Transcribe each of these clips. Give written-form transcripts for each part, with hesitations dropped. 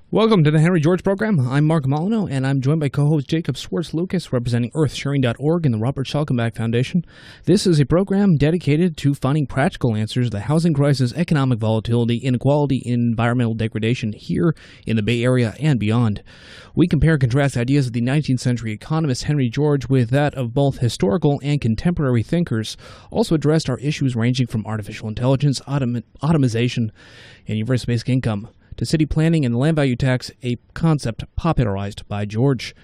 Welcome to the Henry George Program. I'm Mark Molyneux, and I'm joined by co-host Jacob Swartz-Lucas, representing EarthSharing.org and the Robert Schalkenbach Foundation. This is a program dedicated to finding practical answers to the housing crisis, economic volatility, inequality, and environmental degradation here in the Bay Area and beyond. We compare and contrast the ideas of the 19th century economist Henry George with that of both historical and contemporary thinkers. Also addressed are issues ranging from artificial intelligence, automation, and universal basic income, to city planning and land value tax, a concept popularized by George.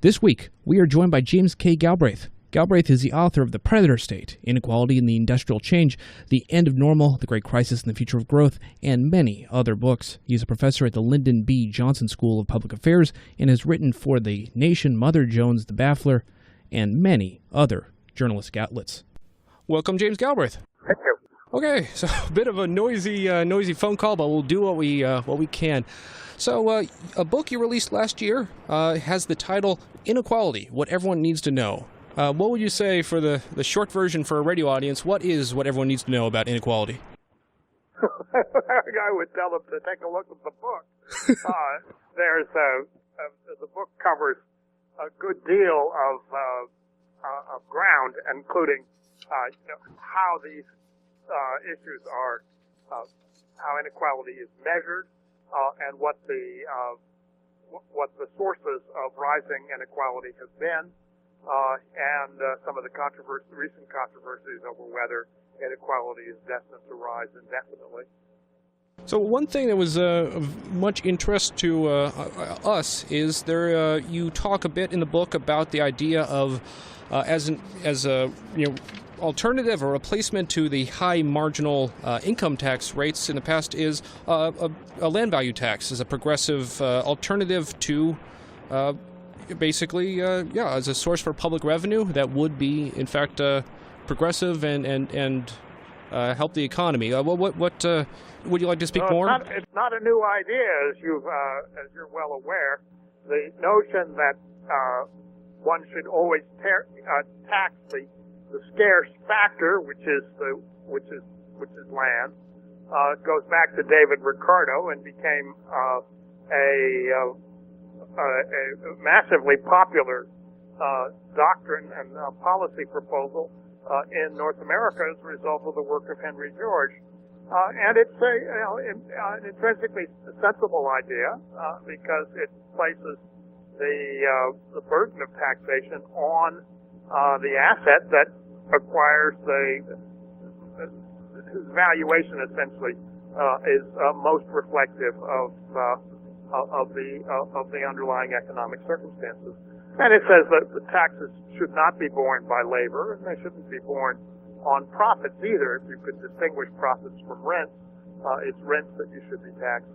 This week, we are joined by James K. Galbraith. Galbraith is the author of The Predator State, Inequality and the Industrial Change, The End of Normal, The Great Crisis and the Future of Growth, and many other books. He is a professor at the Lyndon B. Johnson School of Public Affairs and has written for The Nation, Mother Jones, The Baffler, and many other journalistic outlets. Welcome, James Galbraith. Thank you. Okay, so a bit of a noisy phone call, but we'll do what we can. So, a book you released last year has the title "Inequality: What Everyone Needs to Know." What would you say for the short version for a radio audience? What is what everyone needs to know about inequality? I would tell them to take a look at the book. The book covers a good deal of ground, including how these issues are, how inequality is measured, and what the sources of rising inequality have been, and some of the recent controversies over whether inequality is destined to rise indefinitely. So one thing that was of much interest to us is you talk a bit in the book about the idea of as a alternative or replacement to the high marginal income tax rates in the past is a land value tax as a progressive alternative to as a source for public revenue that would be in fact progressive and help the economy. What would you like to speak more? It's not a new idea, as you're well aware. The notion that one should always tax the scarce factor, which is land, goes back to David Ricardo and became a massively popular doctrine and policy proposal in North America as a result of the work of Henry George. And it's an intrinsically sensible idea because it places the burden of taxation on the asset that acquires whose valuation essentially is most reflective of the underlying economic circumstances. And it says that the taxes should not be borne by labor, and they shouldn't be borne on profits either. If you could distinguish profits from rent, it's rents that you should be taxed.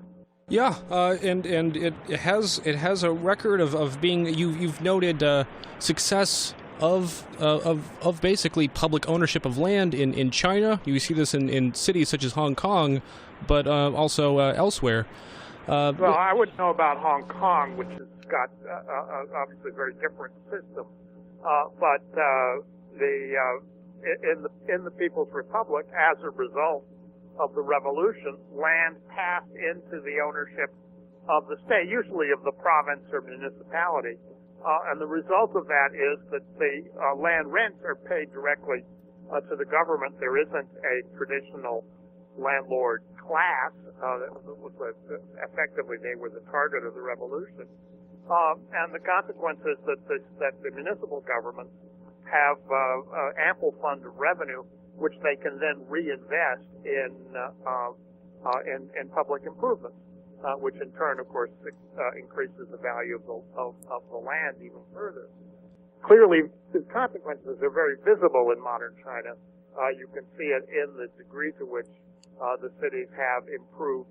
Yeah, and it has a record of being. You've noted success of basically public ownership of land in China. You see this in cities such as Hong Kong, but also elsewhere. Well, I wouldn't know about Hong Kong, which has got obviously a very different system. But in the People's Republic, as a result of the revolution, land passed into the ownership of the state, usually of the province or municipality. And the result of that is that the land rents are paid directly to the government. There isn't a traditional landlord class. Effectively, they were the target of the revolution. And the consequence is that the municipal governments have ample funds of revenue, which they can then reinvest in public improvements, which in turn, of course, increases the value of the land even further. Clearly, the consequences are very visible in modern China. You can see it in the degree to which the cities have improved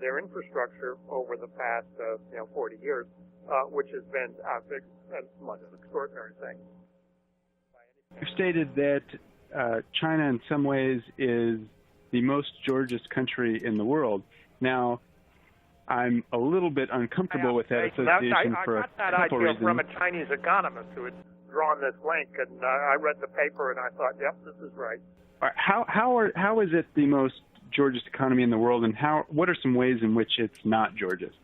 their infrastructure over the past 40 years, which has been an extraordinary thing. You stated that China in some ways is the most Georgist country in the world. Now, I'm a little bit uncomfortable with that association for a couple reasons. I got that idea from a Chinese economist who had drawn this link, and I read the paper and I thought, yep, this is right. How is it the most Georgist economy in the world, and what are some ways in which it's not Georgist?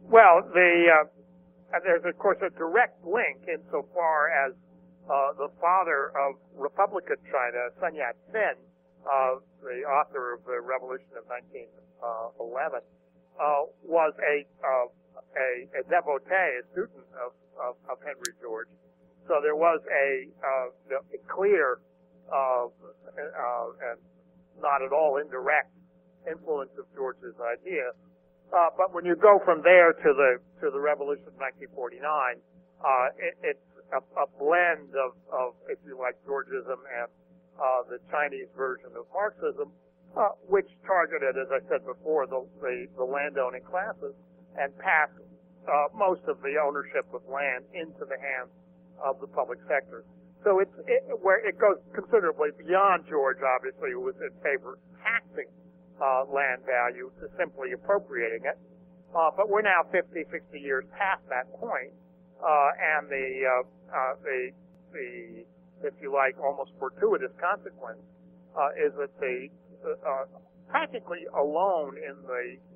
Well, there's of course a direct link insofar as the father of Republican China, Sun Yat-sen, the author of the Revolution of 1911, was a devotee, a student of Henry George. So there was a clear and not at all indirect influence of George's idea. But when you go from there to the Revolution of 1949, it's a blend of, if you like, Georgism and the Chinese version of Marxism, which targeted, as I said before, the landowning classes and passed most of the ownership of land into the hands of the public sector. So where it goes considerably beyond George, obviously, who was in favor of taxing land value to simply appropriating it. But we're now 50, 60 years past that point, and the if you like, almost fortuitous consequence is that practically alone in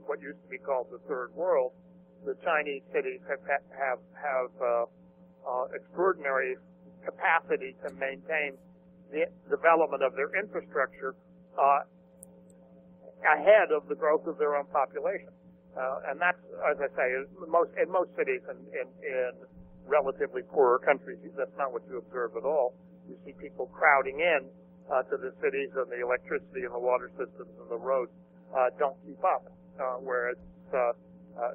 what used to be called the Third World, the Chinese cities have extraordinary capacity to maintain the development of their infrastructure ahead of the growth of their own population. And that's, as I say, in most cities in relatively poorer countries, that's not what you observe at all. You see people crowding in to the cities, and the electricity and the water systems and the roads don't keep up, whereas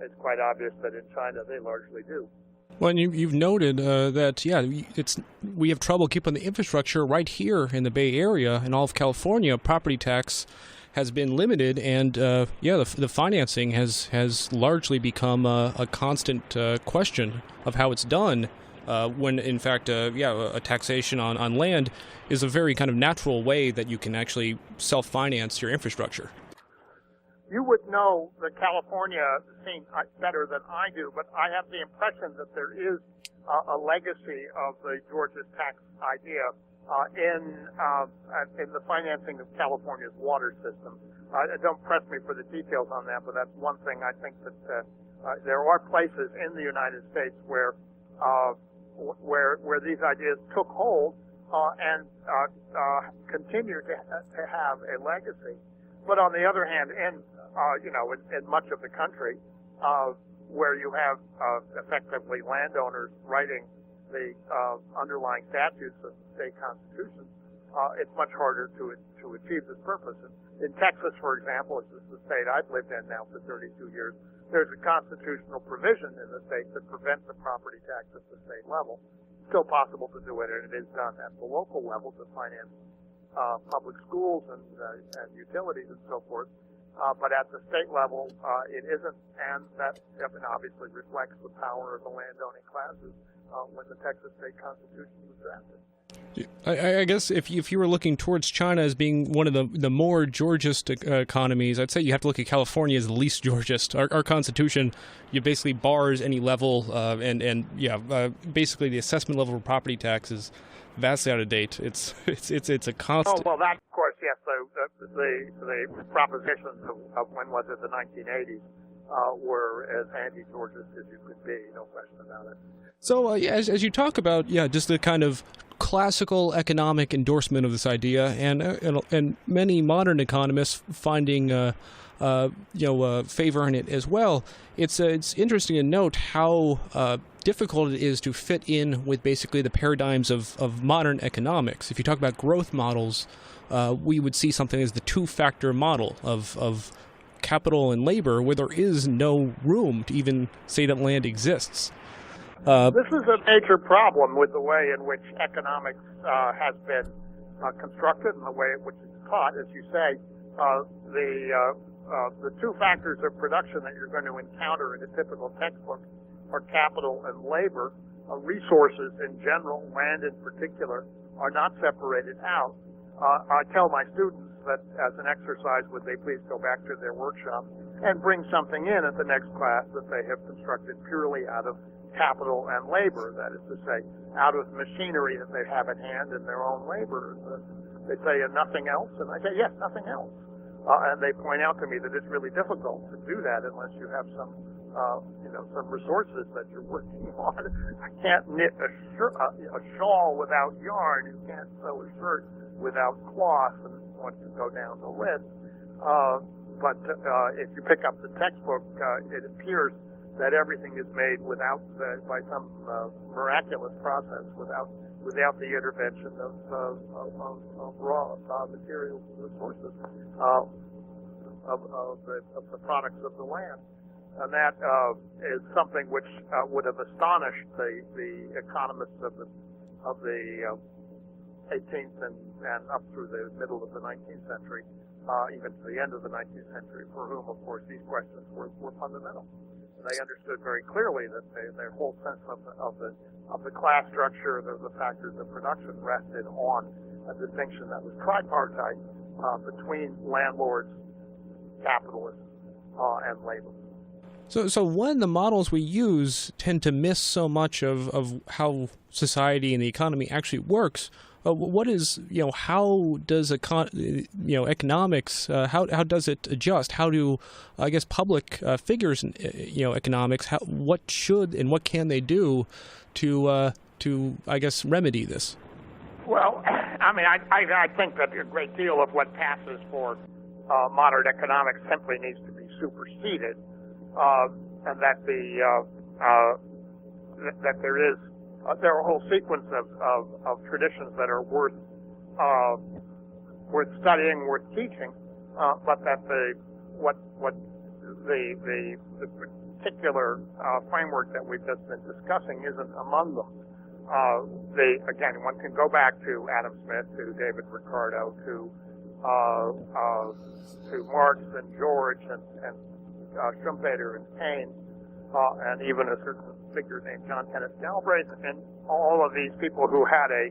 it's quite obvious that in China they largely do. Well, and you've noted that, we have trouble keeping the infrastructure right here in the Bay Area and all of California. Property tax has been limited, and the financing has largely become a constant question of how it's done. When in fact, a taxation on land is a very kind of natural way that you can actually self-finance your infrastructure. You would know the California scene better than I do, but I have the impression that there is a legacy of the Georgia tax idea in the financing of California's water system. Don't press me for the details on that, but that's one thing I think that there are places in the United States where these ideas took hold and continue to have a legacy. But on the other hand, in much of the country, where you have effectively landowners writing the underlying statutes of the state constitution, it's much harder to achieve this purpose. In Texas, for example, which is the state I've lived in now for 32 years, there's a constitutional provision in the state that prevents the property tax at the state level. It's still possible to do it, and it is done at the local level to finance public schools and utilities and so forth. But at the state level, it isn't, and that obviously reflects the power of the landowning classes when the Texas state constitution was drafted. I guess if you were looking towards China as being one of the more Georgist economies, I'd say you have to look at California as the least Georgist. Our constitution, basically bars any level, basically the assessment level for property tax is vastly out of date. It's a constant. Oh well, that of course, yes. So the propositions of when was it, the 1980s, were as anti-Georgist as you could be, no question about it. So as you talk about, just the kind of classical economic endorsement of this idea, and many modern economists finding favor in it as well. It's interesting to note how difficult it is to fit in with basically the paradigms of modern economics. If you talk about growth models, we would see something as the two-factor model of capital and labor, where there is no room to even say that land exists. This is a major problem with the way in which economics has been constructed and the way in which it's taught. As you say, the two factors of production that you're going to encounter in a typical textbook are capital and labor. Resources in general, land in particular, are not separated out. I tell my students that as an exercise, would they please go back to their workshop and bring something in at the next class that they have constructed purely out of capital and labor, that is to say, out of machinery that they have at hand and their own labor. They say, and nothing else? And I say, yes, nothing else. And they point out to me that it's really difficult to do that unless you have some some resources that you're working on. I can't knit a shawl without yarn. You can't sew a shirt without cloth, and one can go down the list. But if you pick up the textbook, it appears that everything is made by some miraculous process, without the intervention of raw materials and resources of the products of the land. And that is something which would have astonished the economists of the 18th and up through the middle of the 19th century, even to the end of the 19th century, for whom, of course, these questions were fundamental. And they understood very clearly that their whole sense of the class structure, the factors of production, rested on a distinction that was tripartite between landlords, capitalists, and labor. So when the models we use tend to miss so much of how society and the economy actually works, what is, how does economics, how does it adjust? How do, I guess, public figures in, economics, what should and what can they do to I guess, remedy this? Well, I mean, I think that a great deal of what passes for modern economics simply needs to be superseded. And that there are a whole sequence of traditions that are worth studying, worth teaching, but that the particular framework that we've just been discussing isn't among them. Again, one can go back to Adam Smith, to David Ricardo, to Marx and George and Schumpeter and Keynes, and even a certain figure named John Kenneth Galbraith, and all of these people who had a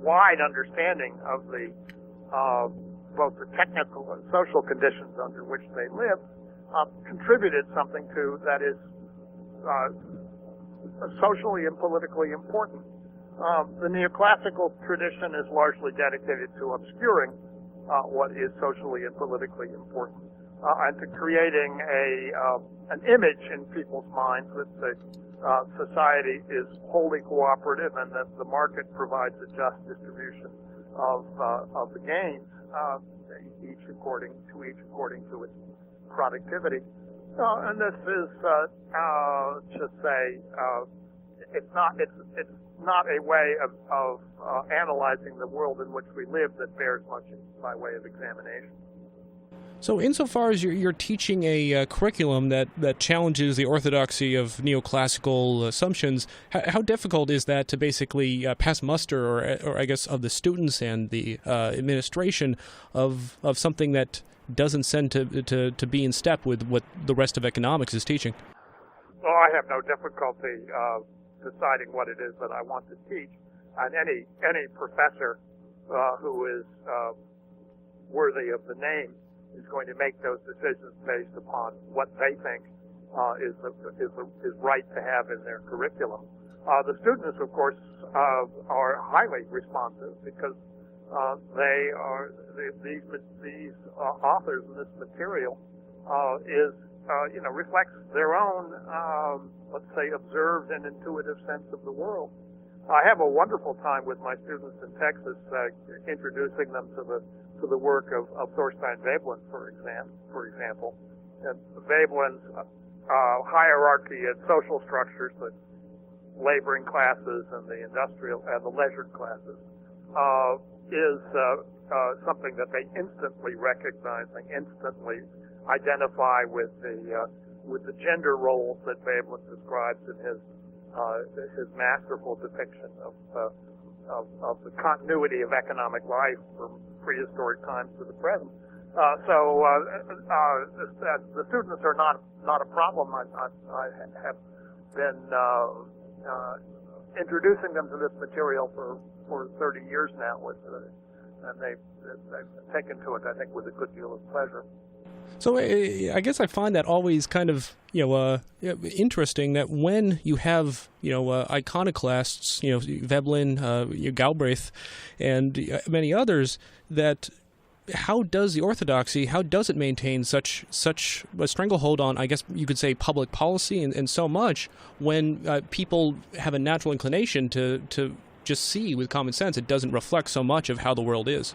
wide understanding of both the technical and social conditions under which they lived, contributed something that is socially and politically important. The neoclassical tradition is largely dedicated to obscuring what is socially and politically important, and to creating an image in people's minds that the society is wholly cooperative and that the market provides a just distribution of the gains, each according to its productivity. And this is it's not a way of analyzing the world in which we live that bears much by way of examination. So insofar as you're teaching a curriculum that challenges the orthodoxy of neoclassical assumptions, how difficult is that to basically pass muster, or I guess of the students and the administration of something that doesn't seem to be in step with what the rest of economics is teaching? Well, I have no difficulty deciding what it is that I want to teach, and any professor who is worthy of the name is going to make those decisions based upon what they think is right to have in their curriculum. The students, of course, are highly responsive because these authors and this material reflects their own, let's say, observed and intuitive sense of the world. I have a wonderful time with my students in Texas, introducing them to the work of Thorstein Veblen, for example, and Veblen's hierarchy and social structures, the laboring classes and the industrial and the leisured classes, is something that they instantly recognize. They instantly identify with the gender roles that Veblen describes in his masterful depiction of the continuity of economic life from prehistoric times to the present. The students are not a problem. I have been introducing them to this material for 30 years now, and they've taken to it, I think, with a good deal of pleasure. So I guess I find that always kind of interesting that when you have iconoclasts, Veblen, Galbraith, and many others, that how does the orthodoxy, how does it maintain such a stranglehold on, I guess you could say, public policy and so much when people have a natural inclination to just see with common sense it doesn't reflect so much of how the world is?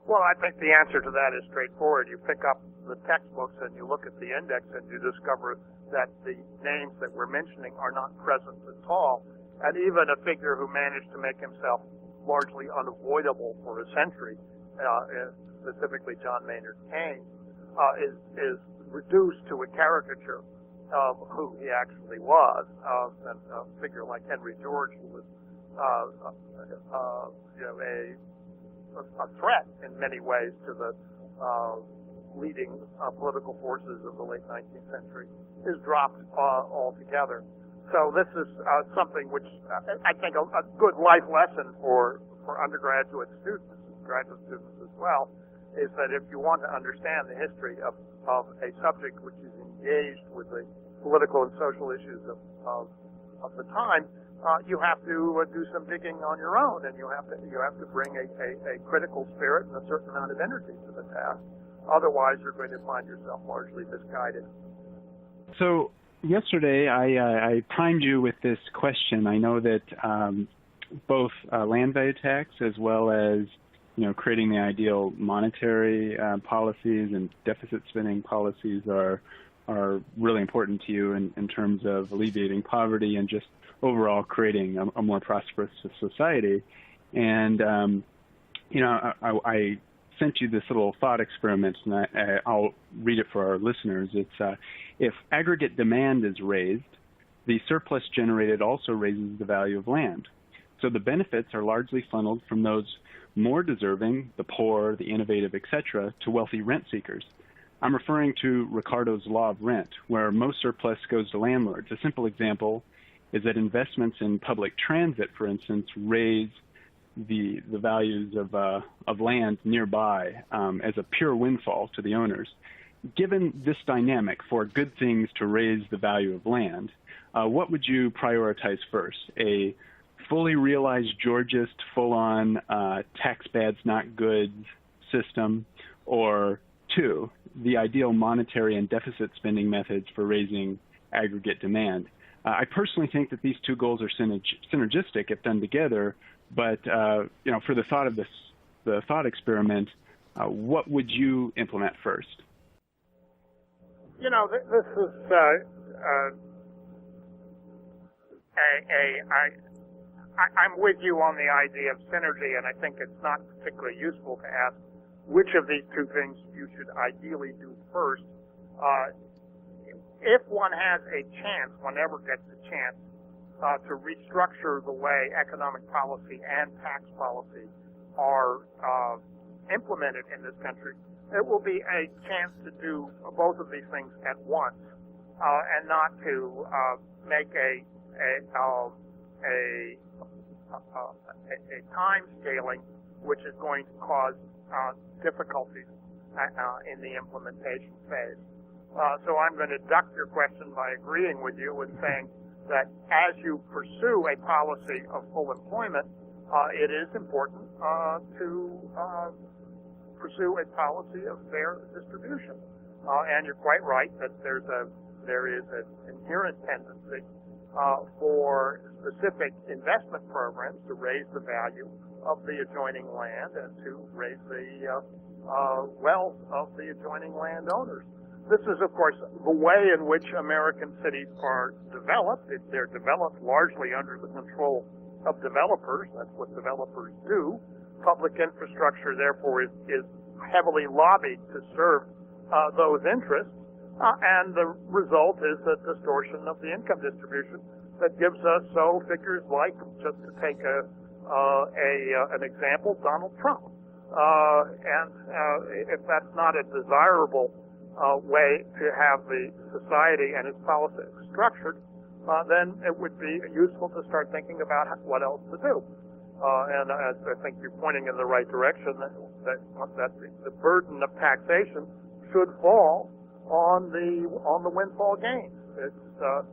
Well, I think the answer to that is straightforward. You pick up the textbooks and you look at the index and you discover that the names that we're mentioning are not present at all. And even a figure who managed to make himself largely unavoidable for a century, specifically John Maynard Keynes, is reduced to a caricature of who he actually was. And a figure like Henry George, who was a threat in many ways to the leading political forces of the late 19th century, is dropped altogether. So this is something which I think a good life lesson for undergraduate students, graduate students as well, is that if you want to understand the history of a subject which is engaged with the political and social issues of the time, you have to do some digging on your own, and you have to bring a critical spirit and a certain amount of energy to the task. Otherwise, you're going to find yourself largely misguided. So yesterday, I primed you with this question. I know that both land value tax as well as creating the ideal monetary policies and deficit spending policies are really important to you in terms of alleviating poverty and just overall creating a more prosperous society. And I sent you this little thought experiment, and I'll read it for our listeners. It's if aggregate demand is raised, the surplus generated also raises the value of land. So the benefits are largely funneled from those more deserving, the poor, the innovative, etc., to wealthy rent seekers. I'm referring to Ricardo's law of rent, where most surplus goes to landlords. A simple example is that investments in public transit, for instance, raise the values of land nearby as a pure windfall to the owners. Given this dynamic for good things to raise the value of land, what would you prioritize first? A fully realized Georgist, full-on tax bads not goods system, or two, the ideal monetary and deficit spending methods for raising aggregate demand? I personally think that these two goals are synergistic if done together, but for the thought experiment, what would you implement first? This is I'm with you on the idea of synergy, and I think it's not particularly useful to ask which of these two things you should ideally do first. If one has a chance, one ever gets a chance, to restructure the way economic policy and tax policy are implemented in this country, it will be a chance to do both of these things at once, and not to make a time scaling which is going to cause difficulties in the implementation phase. So I'm going to duck your question by agreeing with you and saying that as you pursue a policy of full employment, it is important to pursue a policy of fair distribution. And you're quite right that there is an inherent tendency for specific investment programs to raise the value of the adjoining land and to raise the wealth of the adjoining landowners. This is, of course, the way in which American cities are developed. They're developed largely under the control of developers. That's what developers do. Public infrastructure, therefore, is heavily lobbied to serve those interests. And the result is a distortion of the income distribution that gives us figures like, just to take an example, Donald Trump. And if that's not a desirable way to have the society and its policies structured, then it would be useful to start thinking about what else to do. And I think you're pointing in the right direction, that the burden of taxation should fall on the windfall gains. It's a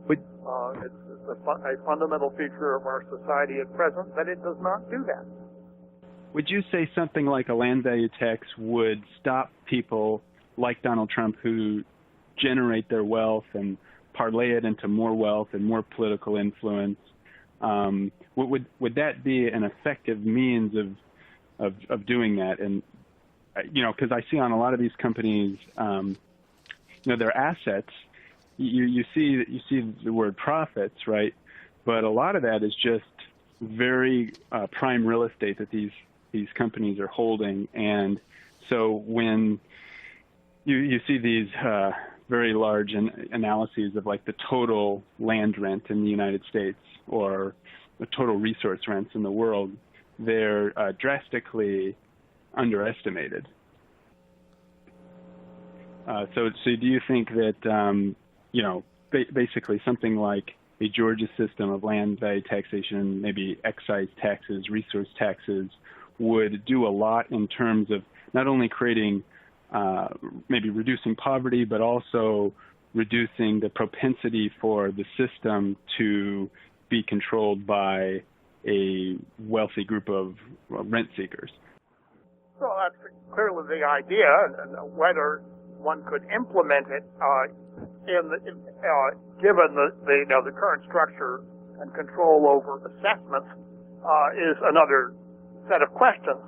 fundamental feature of our society at present that it does not do that. would you say something like a land value tax would stop people like Donald Trump who generate their wealth and parlay it into more wealth and more political influence? Would that be an effective means of doing that? And because I see on a lot of these companies, their assets. You see the word profits, right? But a lot of that is just very prime real estate that these companies are holding. And so when you see these very large analyses of like the total land rent in the United States or the total resource rents in the world, they're drastically underestimated. So do you think that, basically something like a Georgia system of land value taxation, maybe excise taxes, resource taxes, would do a lot in terms of not only creating, maybe reducing poverty, but also reducing the propensity for the system to be controlled by a wealthy group of rent seekers? Well, that's clearly the idea, and whether one could implement it given the current structure and control over assessments is another set of questions.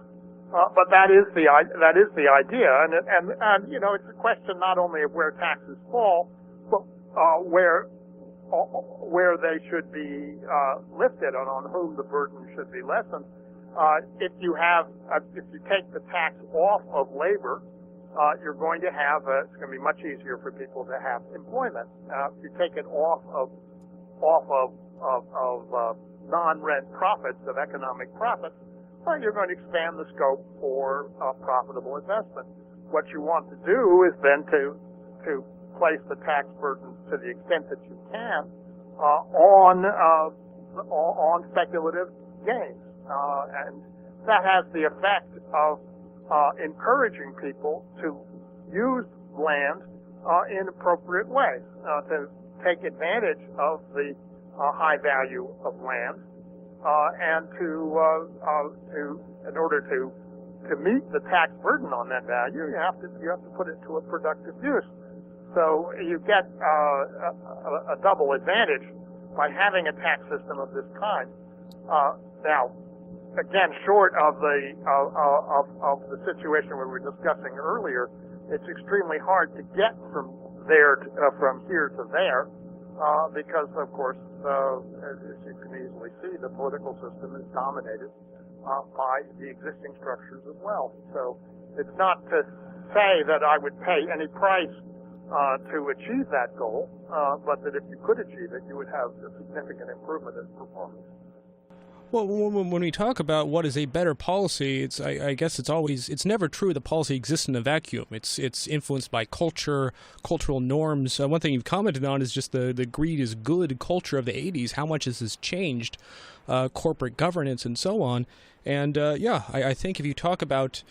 But that is the idea, and it's a question not only of where taxes fall, but where they should be lifted and on whom the burden should be lessened. If you take the tax off of labor, you're going to have it's going to be much easier for people to have employment. If you take it off of non-rent profits, of economic profits, you're going to expand the scope for profitable investment. What you want to do is then to place the tax burden to the extent that you can on speculative gains, and that has the effect of encouraging people to use land in appropriate ways, to take advantage of the high value of land, and in order to meet the tax burden on that value, you have to put it to a productive use. So you get a double advantage by having a tax system of this kind. Now, again, short of the situation we were discussing earlier, it's extremely hard to get from here to there, because of course, as you can easily see, the political system is dominated by the existing structures of wealth. So it's not to say that I would pay any price to achieve that goal, but that if you could achieve it, you would have a significant improvement in performance. Well, when we talk about what is a better policy, I guess it's never true that policy exists in a vacuum. It's influenced by culture, cultural norms. One thing you've commented on is just the greed is good culture of the 80s, how much this has changed, corporate governance and so on. And I think if you talk about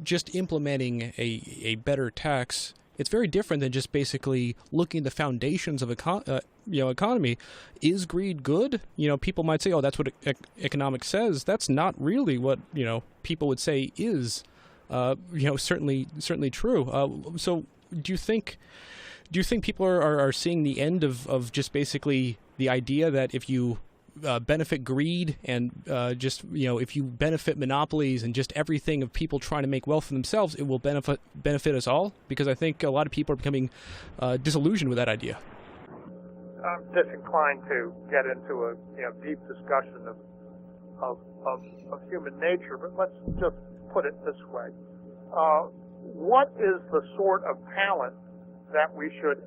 just implementing a better tax, it's very different than just basically looking at the foundations of economy. Is greed good? People might say, "Oh, that's what economics says." That's not really what people would say is, certainly true. So, do you think people are seeing the end of just basically the idea that if you benefit greed and if you benefit monopolies and just everything of people trying to make wealth for themselves, it will benefit us all? Because I think a lot of people are becoming disillusioned with that idea. I'm disinclined to get into a deep discussion of human nature, but let's just put it this way: what is the sort of talent that we should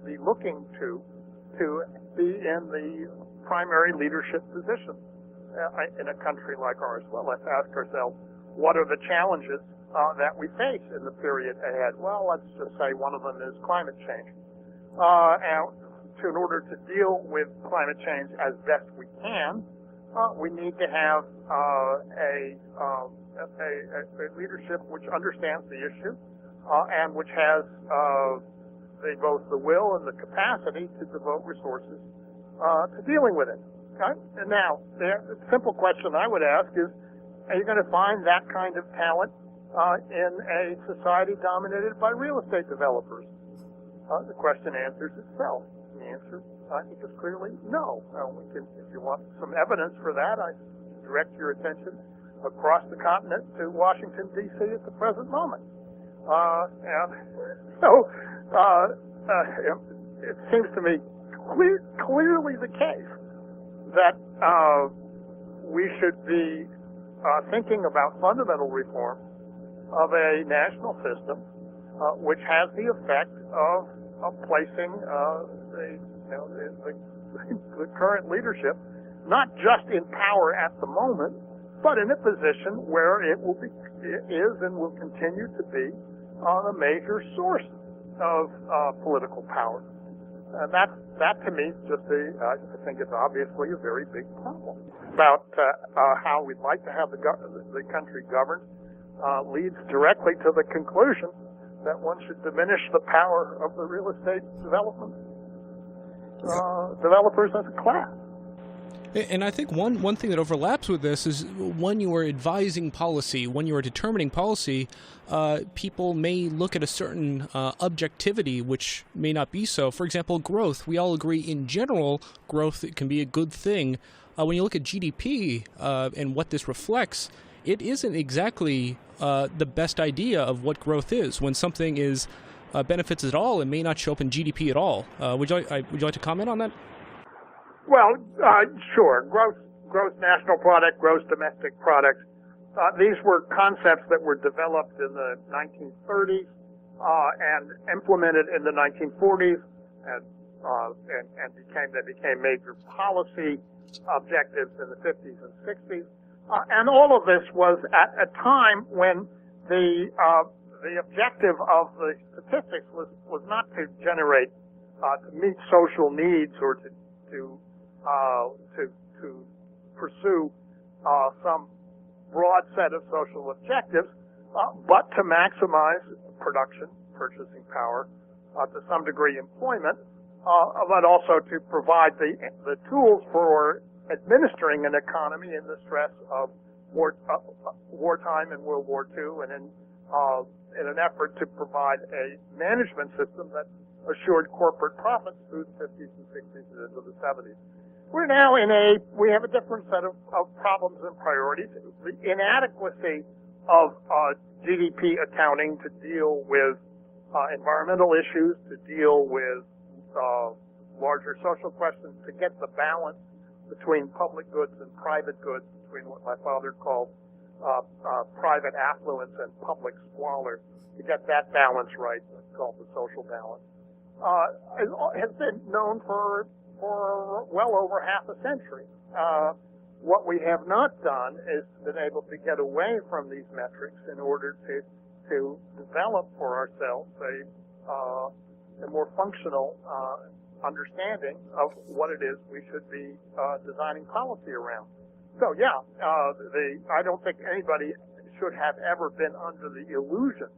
be looking to be in the primary leadership position in a country like ours? Well, let's ask ourselves, what are the challenges that we face in the period ahead? Well, let's just say one of them is climate change. And in order to deal with climate change as best we can, we need to have a leadership which understands the issue and which has both the will and the capacity to devote resources to dealing with it. Okay? And now, the simple question I would ask is, And you're going to find that kind of talent in a society dominated by real estate developers. The question answers itself. The answer, I think, is clearly no. If you want some evidence for that, I direct your attention across the continent to Washington, D.C. at the present moment. And so it seems to me clearly the case that we should be thinking about fundamental reform of a national system which has the effect of placing the current leadership not just in power at the moment, but in a position where it is and will continue to be a major source of political power. And that to me I think it's obviously a very big problem. About how we'd like to have the country governed leads directly to the conclusion that one should diminish the power of the real estate developers as a class. And I think one thing that overlaps with this is when you are advising policy, when you are determining policy, people may look at a certain objectivity which may not be so. For example, growth. We all agree in general growth can be a good thing. When you look at GDP and what this reflects, it isn't exactly the best idea of what growth is. When something is benefits at all, it may not show up in GDP at all. Would you like to comment on that? Well, sure. Gross national product, gross domestic product. These were concepts that were developed in the 1930s and implemented in the 1940s, and became major policy objectives in the 50s and 60s. And all of this was at a time when the objective of the statistics was not to generate to meet social needs or to pursue some broad set of social objectives, but to maximize production, purchasing power, to some degree employment, but also to provide the tools for administering an economy in the stress of wartime in World War II, and in an effort to provide a management system that assured corporate profits through the 50s and 60s and into the 70s. We're now we have a different set of problems and priorities. The inadequacy of GDP accounting to deal with environmental issues, to deal with larger social questions, to get the balance between public goods and private goods, between what my father called private affluence and public squalor, to get that balance right, it's called the social balance, has been known for well over half a century. What we have not done is been able to get away from these metrics in order to develop for ourselves a more functional understanding of what it is we should be designing policy around. So yeah, I don't think anybody should have ever been under the illusion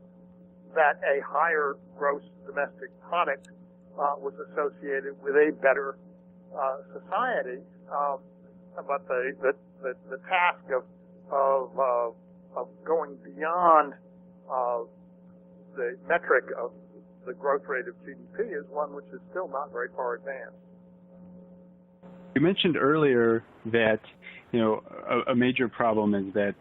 that a higher gross domestic product was associated with a better society, but the task of going beyond the metric of the growth rate of GDP is one which is still not very far advanced. You mentioned earlier that a major problem is that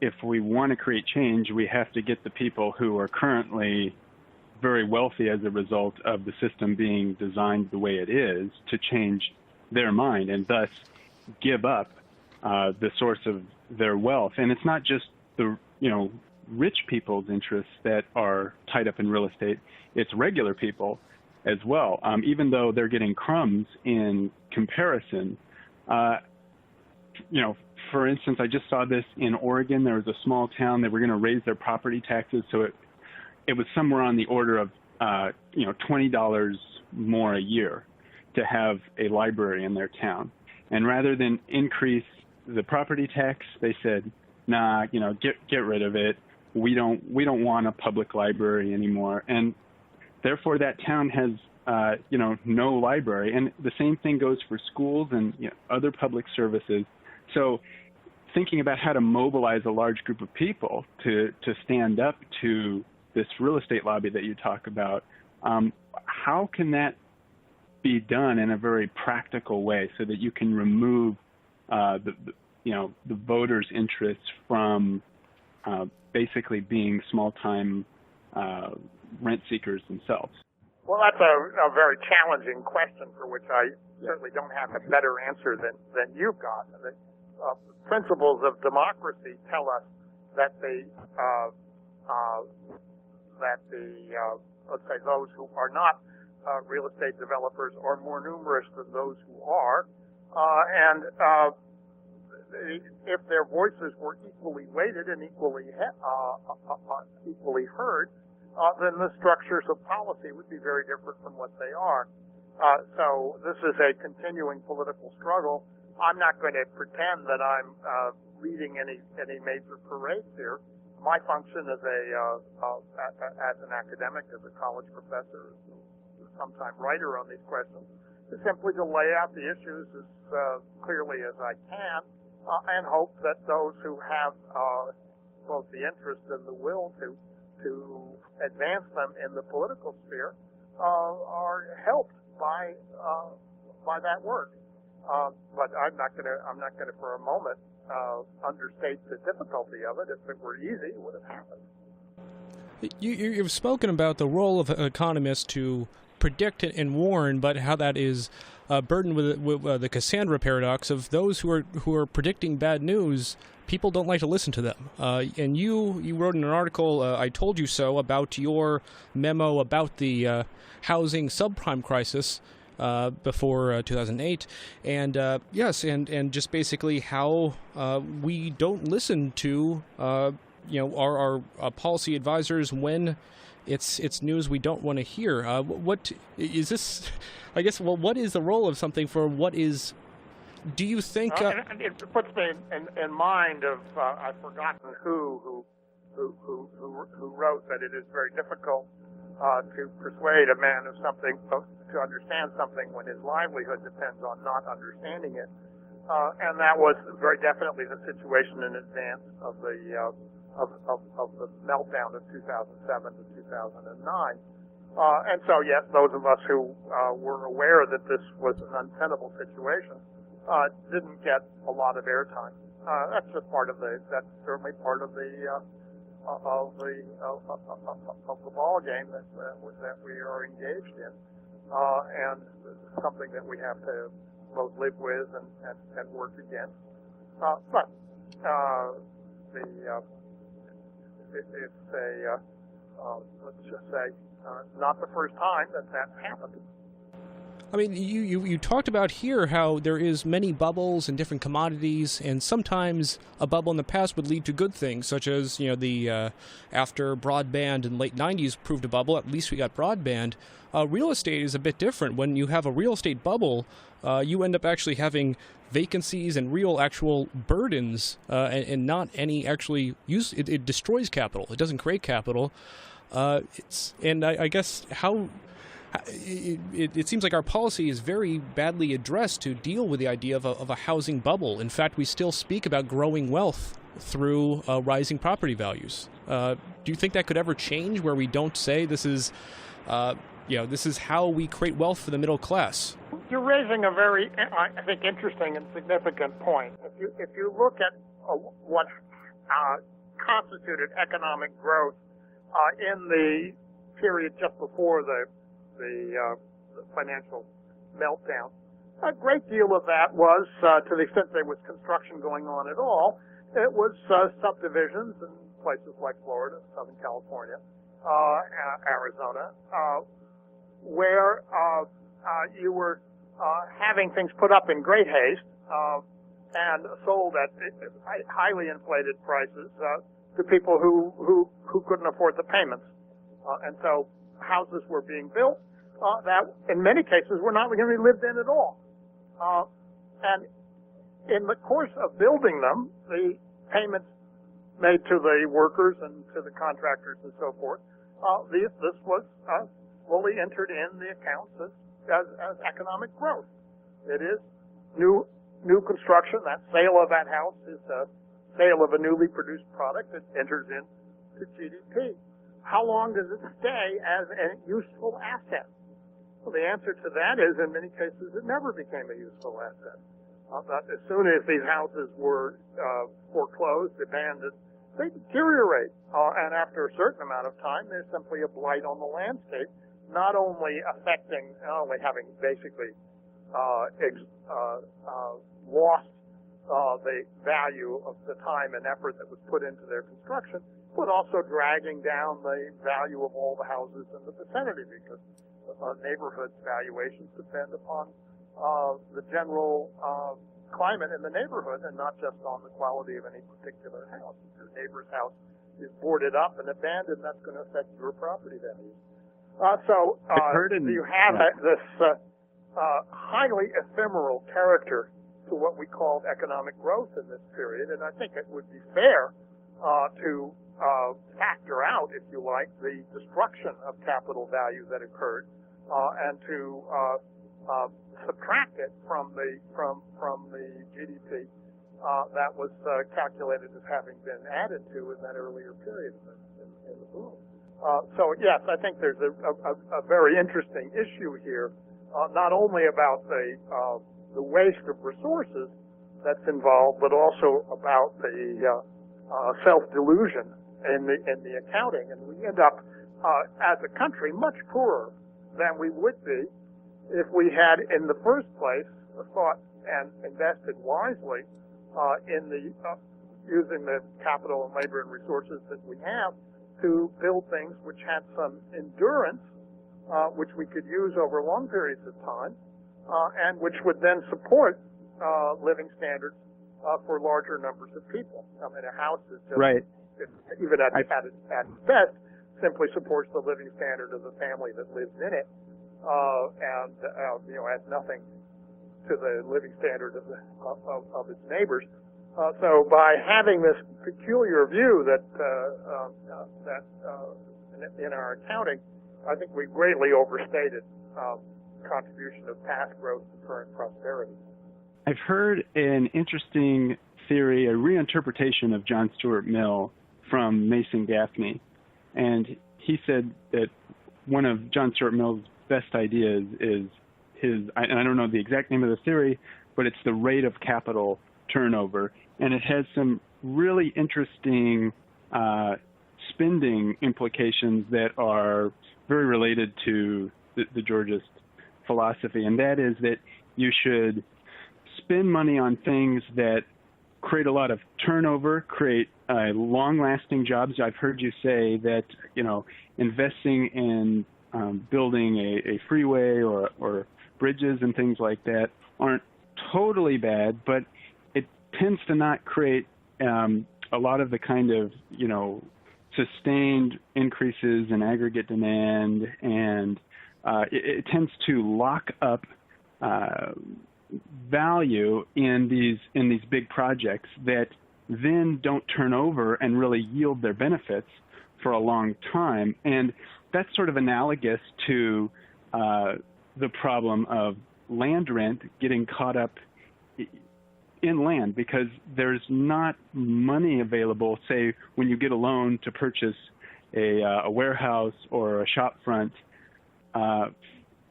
if we want to create change, we have to get the people who are currently very wealthy as a result of the system being designed the way it is to change their mind and thus give up the source of their wealth. And it's not just the rich people's interests that are tied up in real estate, it's regular people as well. Even though they're getting crumbs in comparison, for instance, I just saw this in Oregon. There was a small town that were going to raise their property taxes, so it was somewhere on the order of $20 more a year to have a library in their town. And rather than increase the property tax, they said, nah, get rid of it. We don't want a public library anymore. And therefore that town has no library. And the same thing goes for schools and other public services. So thinking about how to mobilize a large group of people to stand up to this real estate lobby that you talk about, how can that be done in a very practical way so that you can remove the voters' interests from basically being small-time rent seekers themselves? Well, that's a very challenging question for which I certainly don't have a better answer than you've got. The principles of democracy tell us that let's say those who are not real estate developers are more numerous than those who are, and if their voices were equally weighted and equally heard, then the structures of policy would be very different from what they are. So this is a continuing political struggle. I'm not going to pretend that I'm leading any major parades here. My function as an academic, as a college professor, sometime writer on these questions, is simply to lay out the issues as clearly as I can, and hope that those who have both the interest and the will to advance them in the political sphere are helped by that work. But I'm not going to for a moment understate the difficulty of it. If it were easy, it would have happened. You've spoken about the role of economists to predict and warn, but how that is burdened with the Cassandra paradox of those who are predicting bad news. People don't like to listen to them. And you wrote in an article, I Told You So, about your memo about the housing subprime crisis before 2008, and yes, and just basically how we don't listen to our policy advisors when it's news we don't want to hear. What is this? I guess. Well, what is the role of something for what is? Do you think? It puts me in mind of I've forgotten who wrote that it is very difficult to persuade a man of something, to understand something when his livelihood depends on not understanding it. And that was very definitely the situation in advance of the meltdown of 2007 to 2009. And so, yes, those of us who were aware that this was an untenable situation didn't get a lot of airtime. That's just that's certainly part of the ball game that we are engaged in, and something that we have to both live with and work against. But it's let's just say not the first time that happened. I mean, you talked about here how there is many bubbles in different commodities, and sometimes a bubble in the past would lead to good things, such as the after broadband in the late 90s proved a bubble. At least we got broadband. Real estate is a bit different. When you have a real estate bubble, you end up actually having vacancies and real actual burdens, and not any actually use. It destroys capital. It doesn't create capital. I guess how. It seems like our policy is very badly addressed to deal with the idea of a housing bubble. In fact, we still speak about growing wealth through rising property values. Do you think that could ever change, where we don't say this is how we create wealth for the middle class? You're raising a very, I think, interesting and significant point. If you look at what constituted economic growth in the period just before the financial meltdown, a great deal of that was, to the extent there was construction going on at all, it was subdivisions in places like Florida, Southern California, Arizona, where you were having things put up in great haste and sold at highly inflated prices to people who couldn't afford the payments. And so houses were being built that in many cases were not going to be lived in at all. And in the course of building them, the payments made to the workers and to the contractors and so forth, this was fully entered in the accounts as economic growth. It is new new construction, that sale of that house is a sale of a newly produced product that enters into GDP. How long does it stay as a useful asset? Well, the answer to that is, in many cases, it never became a useful asset. As soon as these houses were foreclosed, abandoned, they deteriorate. And after a certain amount of time, there's simply a blight on the landscape, not only having basically lost the value of the time and effort that was put into their construction, but also dragging down the value of all the houses in the vicinity, because neighborhood valuations depend upon the general climate in the neighborhood and not just on the quality of any particular house. If your neighbor's house is boarded up and abandoned, that's going to affect your property values. You have this highly ephemeral character to what we called economic growth in this period, and I think it would be fair to factor out, if you like, the destruction of capital value that occurred, and to subtract it from the GDP that was calculated as having been added to in that earlier period in the boom. So yes, I think there's a very interesting issue here, not only about the waste of resources that's involved, but also about the self-delusion in the accounting, and we end up as a country much poorer than we would be if we had, in the first place, thought and invested wisely in using the capital and labor and resources that we have to build things which had some endurance, which we could use over long periods of time, and which would then support living standards for larger numbers of people. I mean, a house is just, right, even at its best, simply supports the living standard of the family that lives in it, and adds nothing to the living standard of its neighbors. So by having this peculiar view that in our accounting, I think we greatly overstated contribution of past growth to current prosperity. I've heard an interesting theory, a reinterpretation of John Stuart Mill from Mason Gaffney, and he said that one of John Stuart Mill's best ideas is and I don't know the exact name of the theory, but it's the rate of capital turnover, and it has some really interesting spending implications that are very related to the Georgist philosophy, and that is that you should spend money on things that create a lot of turnover, create long-lasting jobs. I've heard you say that, investing in building a freeway or bridges and things like that aren't totally bad, but it tends to not create a lot of the kind of, sustained increases in aggregate demand, and it tends to lock up value in these big projects that then don't turn over and really yield their benefits for a long time. And that's sort of analogous to the problem of land rent getting caught up in land, because there's not money available, say, when you get a loan to purchase a warehouse or a shop front.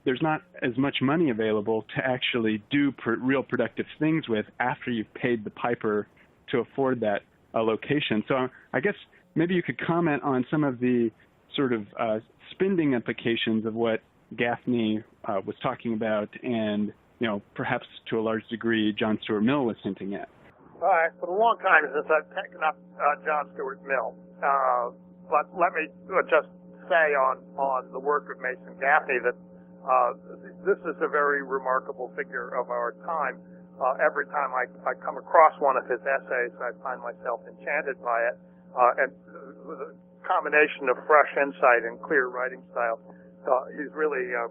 There's not as much money available to actually do real productive things with after you've paid the piper to afford that location. So I guess maybe you could comment on some of the sort of spending implications of what Gaffney was talking about, and perhaps to a large degree John Stuart Mill was hinting at. All right, for a long time since I've taken up John Stuart Mill, but let me just say on the work of Mason Gaffney that this is a very remarkable figure of our time. Every time I come across one of his essays, I find myself enchanted by it, and with a combination of fresh insight and clear writing style. He's really a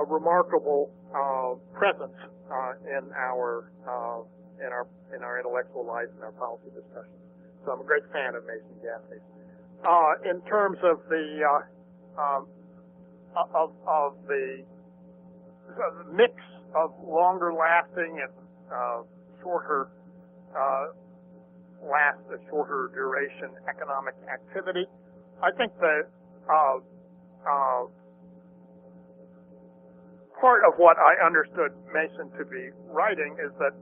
remarkable presence in our intellectual life and our policy discussions. So I'm a great fan of Mason Gaffney. In terms of the the mix of longer lasting and shorter shorter duration economic activity. I think the part of what I understood Mason to be writing is that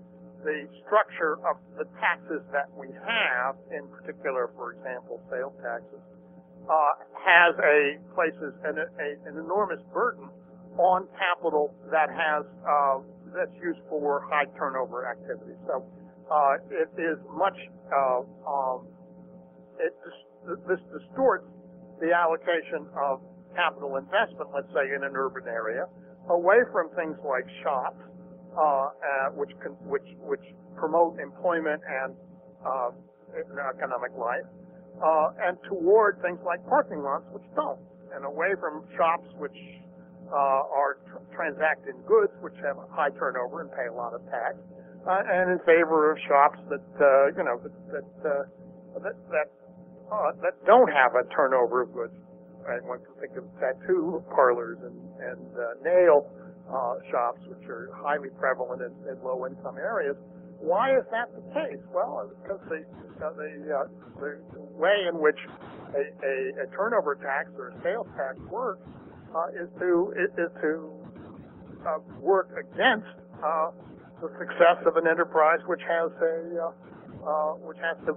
the structure of the taxes that we have, in particular, for example, sales taxes, places an enormous burden on capital that that's used for high turnover activities. So it is much this distorts the allocation of capital investment, let's say, in an urban area, away from things like shops, which promote employment and economic life, and toward things like parking lots, which don't, and away from shops which transact in goods, which have a high turnover and pay a lot of tax, and in favor of shops that don't have a turnover of goods. Right? One can think of tattoo parlors and nail shops, which are highly prevalent in low-income areas. Why is that the case? Well, because the way in which a turnover tax or a sales tax works is to work against the success of an enterprise which has to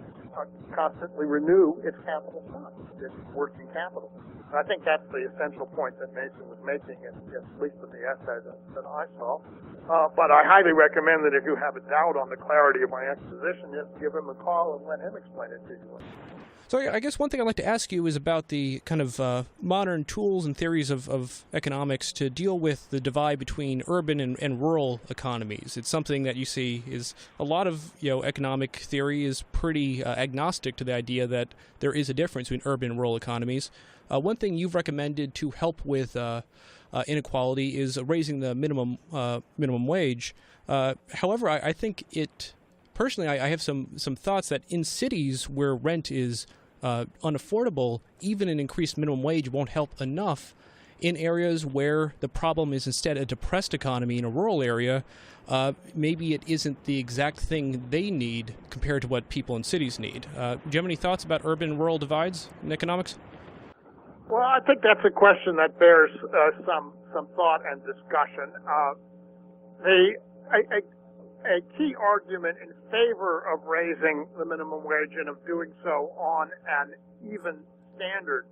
constantly renew its capital stock, its working capital. I think that's the essential point that Mason was making, at least in the essay that I saw. But I highly recommend that if you have a doubt on the clarity of my exposition, just give him a call and let him explain it to you. So I guess one thing I'd like to ask you is about the kind of modern tools and theories of economics to deal with the divide between urban and rural economies. It's something that you see is a lot of economic theory is pretty agnostic to the idea that there is a difference between urban and rural economies. One thing you've recommended to help with inequality is raising the minimum wage. However, I think personally, I have some thoughts that in cities where rent is unaffordable, even an increased minimum wage won't help enough. In areas where the problem is instead a depressed economy in a rural area, maybe it isn't the exact thing they need compared to what people in cities need. Do you have any thoughts about urban and rural divides in economics? Well, I think that's a question that bears some thought and discussion. A key argument in favor of raising the minimum wage and of doing so on an even standard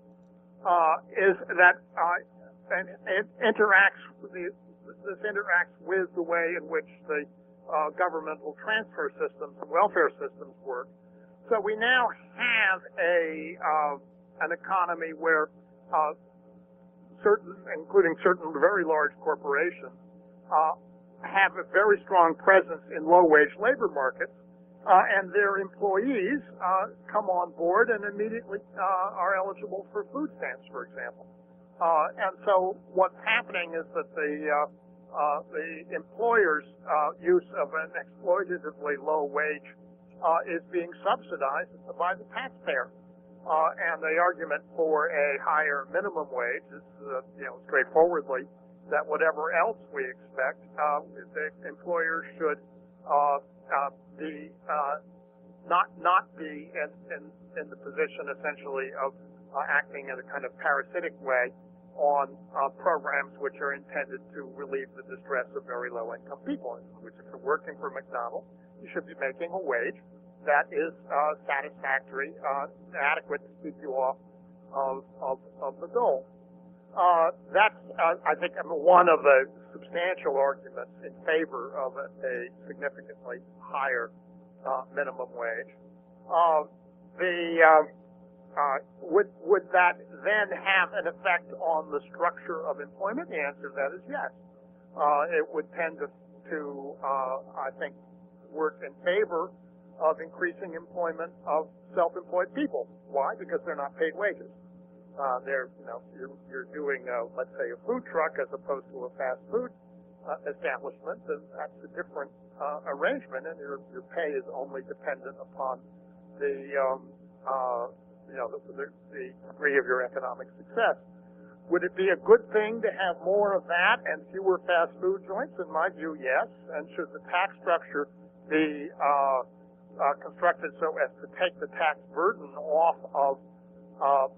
is that it interacts with the way in which the governmental transfer systems and welfare systems work. So we now have an economy where including certain very large corporations, have a very strong presence in low-wage labor markets, and their employees come on board and immediately are eligible for food stamps, for example. And so what's happening is that the employer's use of an exploitatively low wage is being subsidized by the taxpayer. And the argument for a higher minimum wage is, straightforwardly, that whatever else we expect, the employer should be not be in the position essentially of acting in a kind of parasitic way on programs which are intended to relieve the distress of very low-income people. Which, if you're working for McDonald's, you should be making a wage that is satisfactory, adequate to keep you off of the dole. That's, I think, one of the substantial arguments in favor of a significantly higher minimum wage. Would that then have an effect on the structure of employment? The answer to that is yes. It would tend to I think, work in favor of increasing employment of self-employed people. Why? Because they're not paid wages. You're doing, let's say, a food truck as opposed to a fast food establishment. And that's a different arrangement, and your pay is only dependent upon the degree of your economic success. Would it be a good thing to have more of that and fewer fast food joints? In my view, yes. And should the tax structure be constructed so as to take the tax burden off of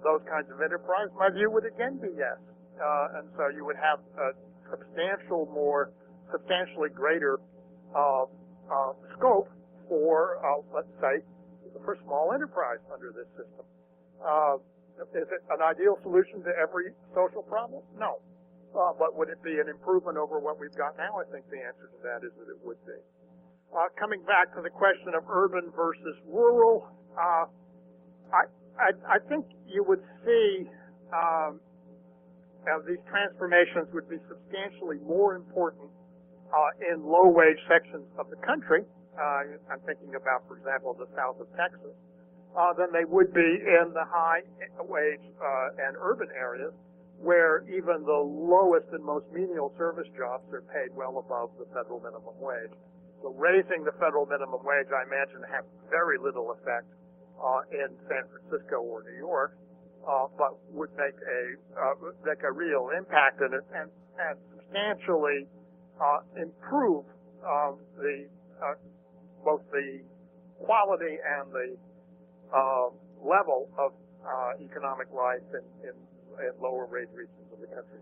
those kinds of enterprise? My view would again be yes. And so you would have a substantially greater scope for, let's say, for small enterprise under this system. Is it an ideal solution to every social problem? No. But would it be an improvement over what we've got now? I think the answer to that is that it would be. Coming back to the question of urban versus rural, I think you would see these transformations would be substantially more important in low-wage sections of the country. I'm thinking about, for example, the south of Texas. Than they would be in the high-wage and urban areas, where even the lowest and most menial service jobs are paid well above the federal minimum wage. So raising the federal minimum wage, I imagine, has very little effect in San Francisco or New York, but would make a real impact in it and substantially improve both the quality and the level of economic life in lower wage regions of the country.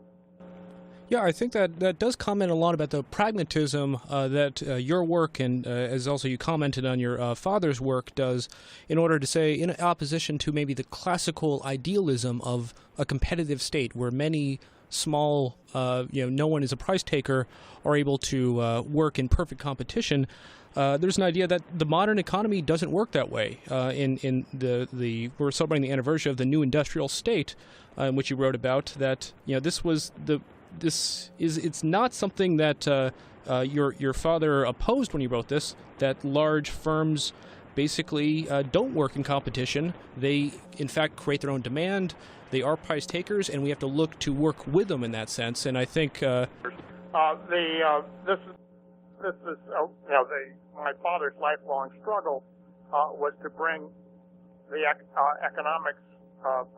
Yeah, I think that does comment a lot about the pragmatism that your work and as also you commented on your father's work does in order to say, in opposition to maybe the classical idealism of a competitive state where many small, no one is a price taker, are able to work in perfect competition. There's an idea that the modern economy doesn't work that way. We're celebrating the anniversary of the new industrial state, in which you wrote about that. It's not something that your father opposed when he wrote this. That large firms basically don't work in competition. They, in fact, create their own demand. They are price takers, and we have to look to work with them in that sense. And I think my father's lifelong struggle was to bring the economics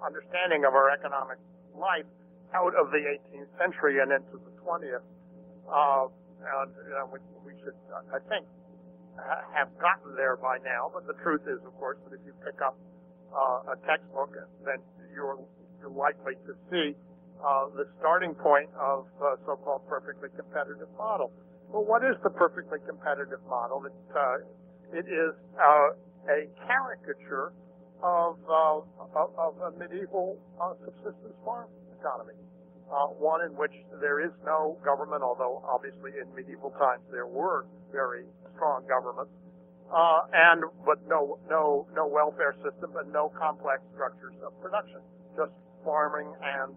understanding of our economic life out of the 18th century and into the 20th. We should, I think, have gotten there by now. But the truth is, of course, that if you pick up a textbook, then you're likely to see the starting point of the so-called perfectly competitive model. Well, what is the perfectly competitive model? It is a caricature of a medieval subsistence farm economy, one in which there is no government, although obviously in medieval times there were very strong governments, but no welfare system, but no complex structures of production, just farming and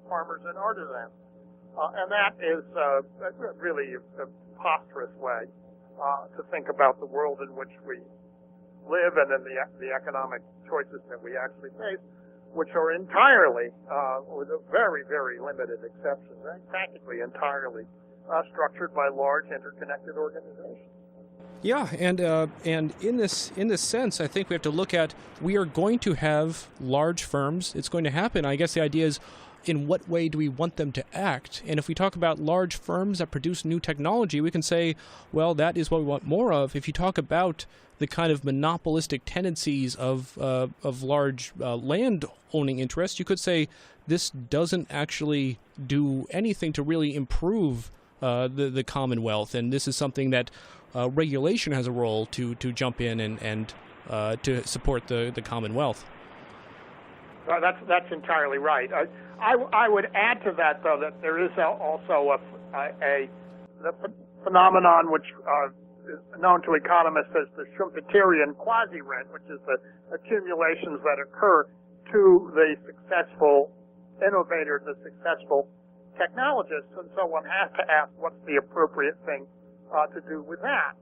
farmers and artisans. And that is really a preposterous way to think about the world in which we live and in the economic choices that we actually face, which are entirely, with a very, very limited exception, practically entirely structured by large interconnected organizations. Yeah, and in this sense, I think we have to look at, we are going to have large firms. It's going to happen. I guess the idea is, in what way do we want them to act? And if we talk about large firms that produce new technology, we can say, well, that is what we want more of. If you talk about the kind of monopolistic tendencies of large land owning interests, you could say this doesn't actually do anything to really improve the Commonwealth, and this is something that regulation has a role to jump in and to support the Commonwealth. That's entirely right. I would add to that, though, that there is also the phenomenon which is known to economists as the Schumpeterian quasi-rent, which is the accumulations that occur to the successful innovator, the successful technologist. And so one has to ask, what's the appropriate thing to do with that?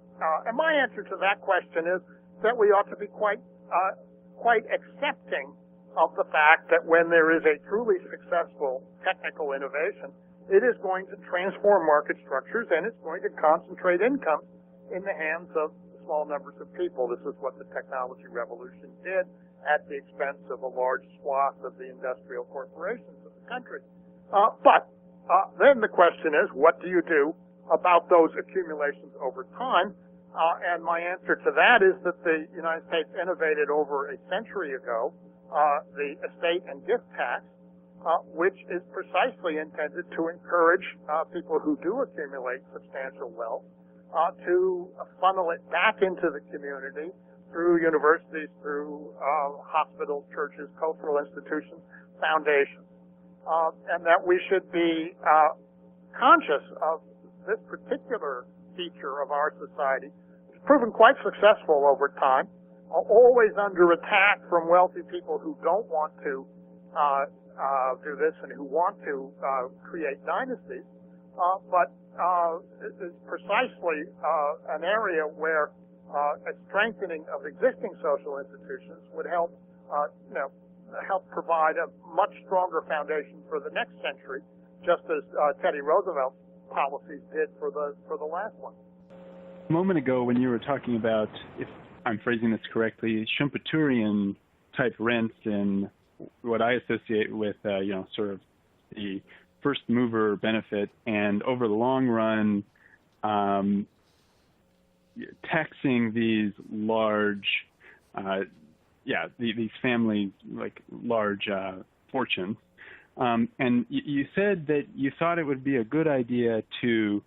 And my answer to that question is that we ought to be quite accepting of the fact that when there is a truly successful technical innovation, it is going to transform market structures and it's going to concentrate income in the hands of small numbers of people. This is what the technology revolution did, at the expense of a large swath of the industrial corporations of the country. But then the question is, what do you do about those accumulations over time? And my answer to that is that the United States innovated over a century ago the estate and gift tax, which is precisely intended to encourage people who do accumulate substantial wealth to funnel it back into the community through universities, through hospitals, churches, cultural institutions, foundations, and that we should be conscious of this particular feature of our society. It's proven quite successful over time, always under attack from wealthy people who don't want to do this and who want to create dynasties, but it is precisely an area where a strengthening of existing social institutions would help, help provide a much stronger foundation for the next century, just as Teddy Roosevelt's policies did for the last one. A moment ago, when you were talking about, if I'm phrasing this correctly, Schumpeterian type rents and what I associate with, sort of the first mover benefit, and over the long run, taxing these large, these families, like large fortunes. And you said that you thought it would be a good idea to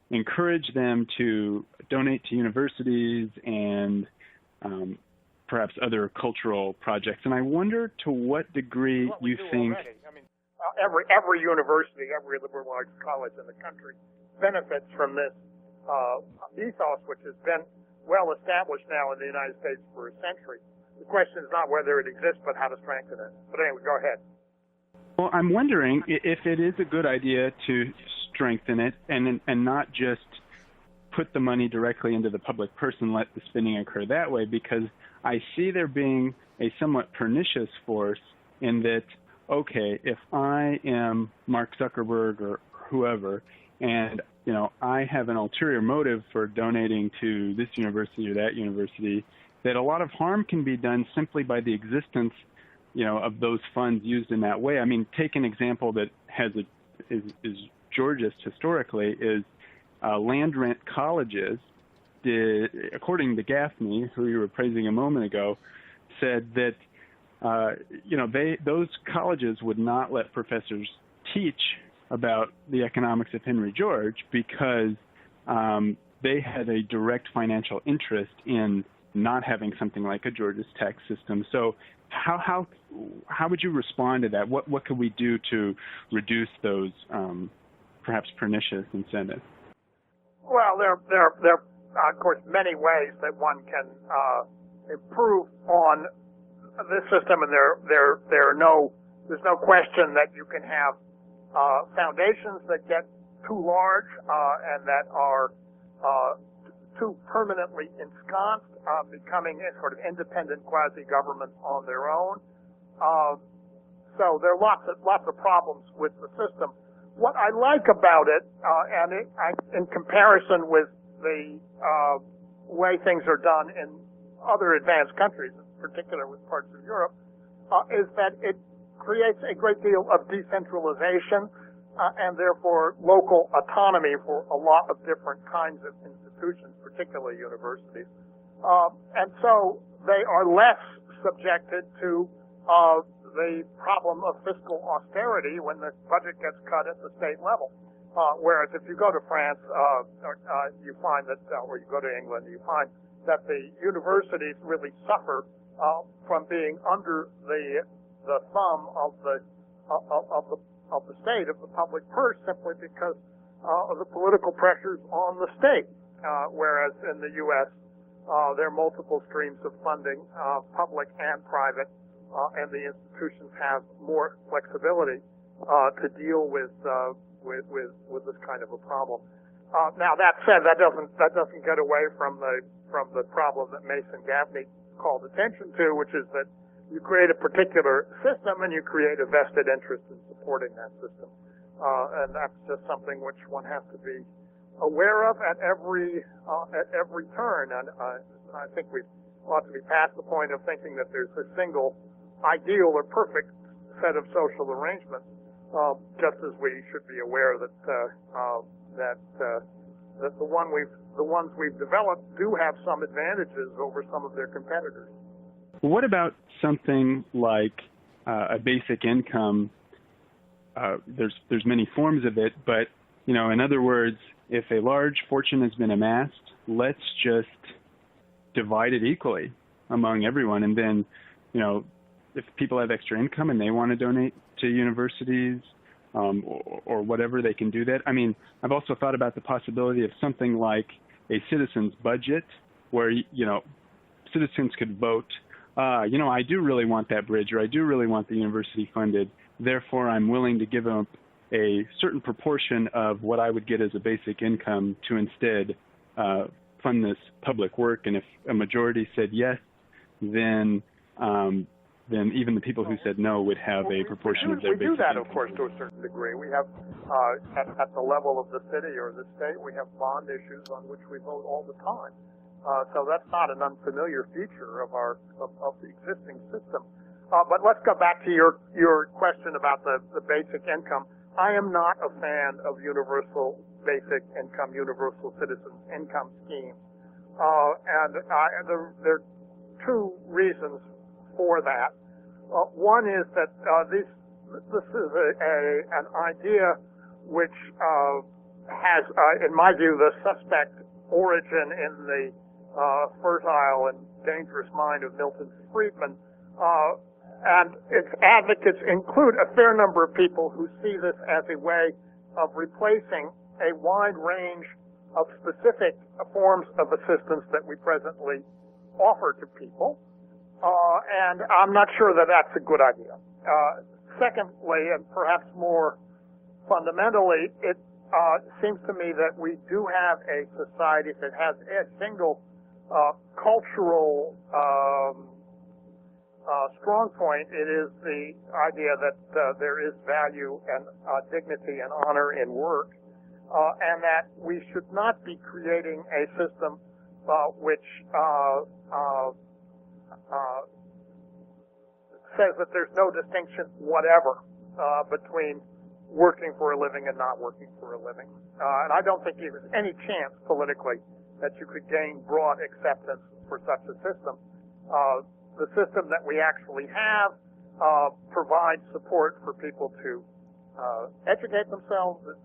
encourage them to donate to universities and perhaps other cultural projects. And I wonder to what degree you think... Already. I mean, every university, every liberal arts college in the country benefits from this ethos, which has been well established now in the United States for a century. The question is not whether it exists, but how to strengthen it. But anyway, go ahead. Well, I'm wondering if it is a good idea to strengthen it and not just put the money directly into the public purse and let the spending occur that way, because I see there being a somewhat pernicious force in that, okay, if I am Mark Zuckerberg or whoever, and I have an ulterior motive for donating to this university or that university, that a lot of harm can be done simply by the existence, of those funds used in that way. I mean, take an example that is Georgist historically, is land rent colleges did, according to Gaffney, who you were praising a moment ago, said that those colleges would not let professors teach about the economics of Henry George because they had a direct financial interest in not having something like a Georgist tax system. So how would you respond to that? What could we do to reduce those perhaps pernicious incentives? Well, there are, of course, many ways that one can improve on this system, and there's no question that you can have foundations that get too large and that are too permanently ensconced, becoming a sort of independent quasi-government on their own. So there are lots of problems with the system. What I like about it, in comparison with the way things are done in other advanced countries, in particular with parts of Europe, is that it creates a great deal of decentralization and therefore local autonomy for a lot of different kinds of institutions, particularly universities. And so they are less subjected to the problem of fiscal austerity when the budget gets cut at the state level. Whereas if you go to France, you find that, or you go to England, you find that the universities really suffer from being under the thumb of the state, of the public purse, simply because of the political pressures on the state. Whereas in the U.S., there are multiple streams of funding, public and private, and the institutions have more flexibility to deal with this kind of a problem. Now that said, that doesn't get away from the problem that Mason Gaffney called attention to, which is that you create a particular system and you create a vested interest in supporting that system, and that's just something which one has to be aware of at every turn. And I think we've ought to be past the point of thinking that there's a single ideal or perfect set of social arrangements, just as we should be aware that the ones we've developed do have some advantages over some of their competitors. What about something like a basic income? There's many forms of it, but in other words, if a large fortune has been amassed, let's just divide it equally among everyone, and then if people have extra income and they want to donate to universities or whatever, they can do that. I mean, I've also thought about the possibility of something like a citizen's budget where, citizens could vote, I do really want that bridge, or I do really want the university funded. Therefore, I'm willing to give up a certain proportion of what I would get as a basic income to instead fund this public work. And if a majority said yes, then even the people who said no would have a proportion of their basic income. We do that, of course, to a certain degree. We have, at the level of the city or the state, we have bond issues on which we vote all the time. So that's not an unfamiliar feature of the existing system. But let's go back to your question about the basic income. I am not a fan of universal basic income, universal citizens income scheme. And there are two reasons for that. One is that this is an idea which has, in my view, the suspect origin in the fertile and dangerous mind of Milton Friedman. And its advocates include a fair number of people who see this as a way of replacing a wide range of specific forms of assistance that we presently offer to people. And I'm not sure that that's a good idea. Secondly, and perhaps more fundamentally, it seems to me that we do have a society that has a single cultural strong point. It is the idea that there is value and dignity and honor in work, and that we should not be creating a system which says that there's no distinction whatever between working for a living and not working for a living. And I don't think there's any chance politically that you could gain broad acceptance for such a system. The system that we actually have provides support for people to educate themselves, and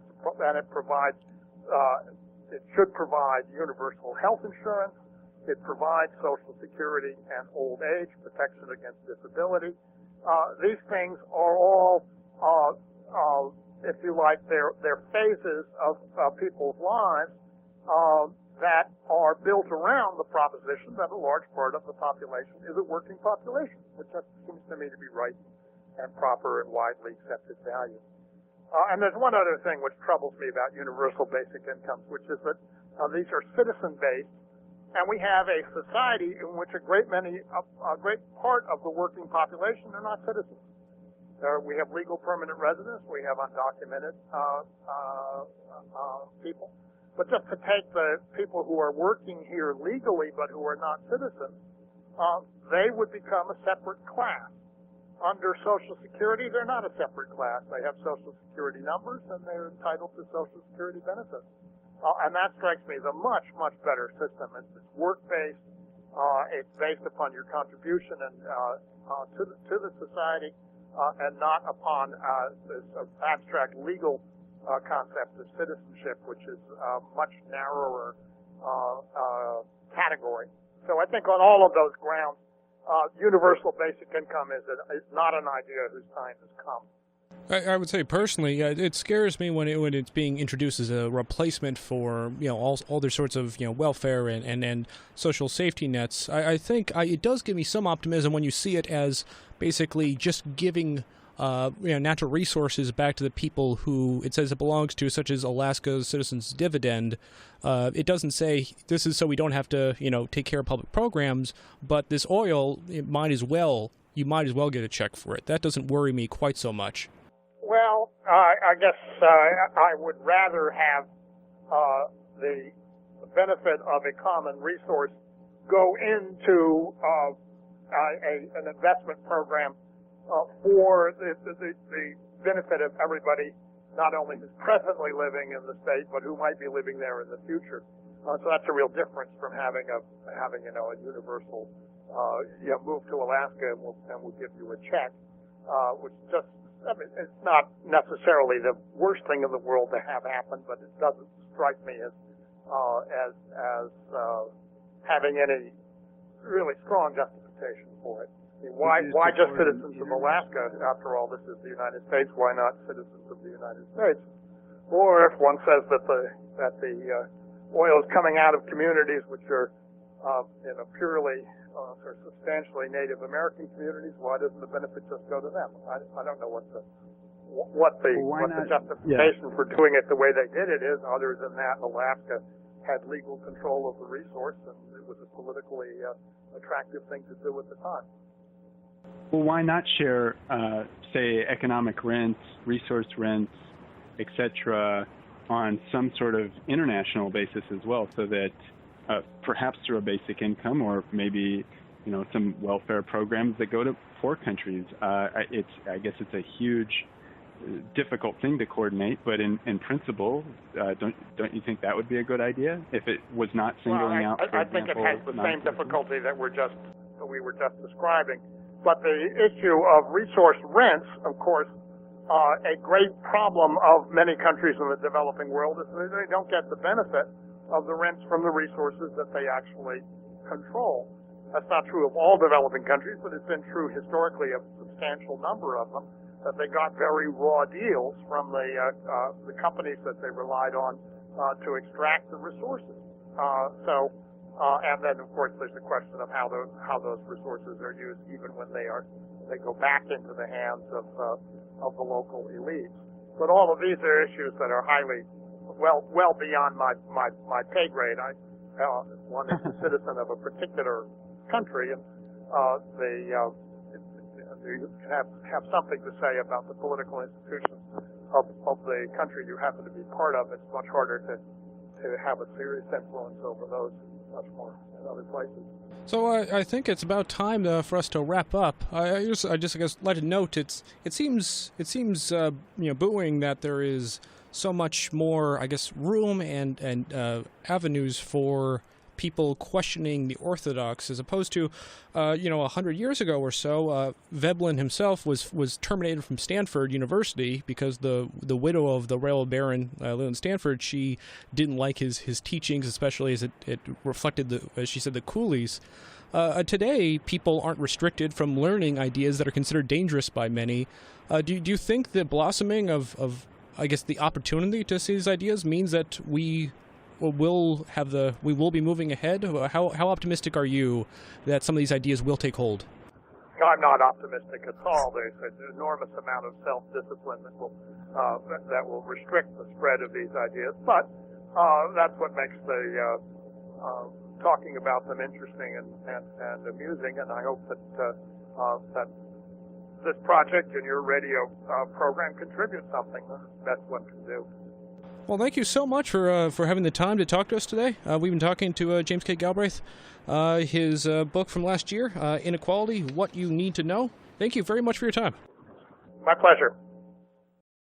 it should provide universal health insurance. It provides Social Security and old age protection against disability. These things are all, if you like, they're phases of people's lives that are built around the proposition that a large part of the population is a working population, which seems to me to be right and proper and widely accepted value. And there's one other thing which troubles me about universal basic incomes, which is that these are citizen-based, and we have a society in which a great part of the working population are not citizens. We have legal permanent residents, we have undocumented people. But just to take the people who are working here legally but who are not citizens, they would become a separate class. Under Social Security, they're not a separate class. They have Social Security numbers and they're entitled to Social Security benefits. And that strikes me as a much, much better system. It's work-based. It's based upon your contribution and to the society, and not upon this abstract legal concept of citizenship, which is a much narrower category. So I think on all of those grounds, universal basic income is not an idea whose time has come. I would say personally, it scares me when it's being introduced as a replacement for all other sorts of welfare and social safety nets. I think it does give me some optimism when you see it as basically just giving natural resources back to the people who it says it belongs to, such as Alaska's Citizens Dividend. It doesn't say this is so we don't have to take care of public programs, but this oil, you might as well get a check for it. That doesn't worry me quite so much. Well, I guess I would rather have the benefit of a common resource go into an investment program for the benefit of everybody, not only who's presently living in the state, but who might be living there in the future. So that's a real difference from having a universal move to Alaska and we'll give you a check, which just, I mean, it's not necessarily the worst thing in the world to have happen, but it doesn't strike me as having any really strong justification for it. I mean, why just citizens of Alaska? After all, this is the United States. Why not citizens of the United States? Or if one says that the oil is coming out of communities which are purely or substantially Native American communities, why doesn't the benefit just go to them? I don't know what the justification for doing it the way they did it is, other than that Alaska had legal control of the resource and it was a politically attractive thing to do at the time. Well, why not share, say, economic rents, resource rents, etc., on some sort of international basis as well, so that perhaps through a basic income or maybe some welfare programs that go to poor countries. I guess it's a huge, difficult thing to coordinate, but in principle, don't you think that would be a good idea if it was not singling out? I think it has the same difficulty that we were just describing. But the issue of resource rents, of course, a great problem of many countries in the developing world is that they don't get the benefit of the rents from the resources that they actually control. That's not true of all developing countries, but it's been true historically of a substantial number of them, that they got very raw deals from the companies that they relied on to extract the resources. And then, of course, there's the question of how those resources are used, even when they go back into the hands of the local elites. But all of these are issues that are highly well beyond my pay grade. One is a citizen of a particular country, and you have something to say about the political institutions of the country you happen to be part of. It's much harder to have a serious influence over those much more in other places. So I think it's about time for us to wrap up. I just guess like to note it seems buoying that there is so much more, I guess, room and avenues for people questioning the orthodox, as opposed to 100 years ago or so. Veblen himself was terminated from Stanford University because the widow of the railroad baron Leland Stanford, she didn't like his teachings, especially as it reflected as she said, the coolies. Today, people aren't restricted from learning ideas that are considered dangerous by many. Do you think the blossoming of I guess the opportunity to see these ideas means that we will be moving ahead? How optimistic are you that some of these ideas will take hold? I'm not optimistic at all. There's an enormous amount of self-discipline that will restrict the spread of these ideas, but that's what makes the talking about them interesting and amusing. And I hope that this project and your radio program contributes something. That's what one can do. Well, thank you so much for having the time to talk to us today. We've been talking to James K. Galbraith, his book from last year, Inequality, What You Need to Know. Thank you very much for your time. My pleasure.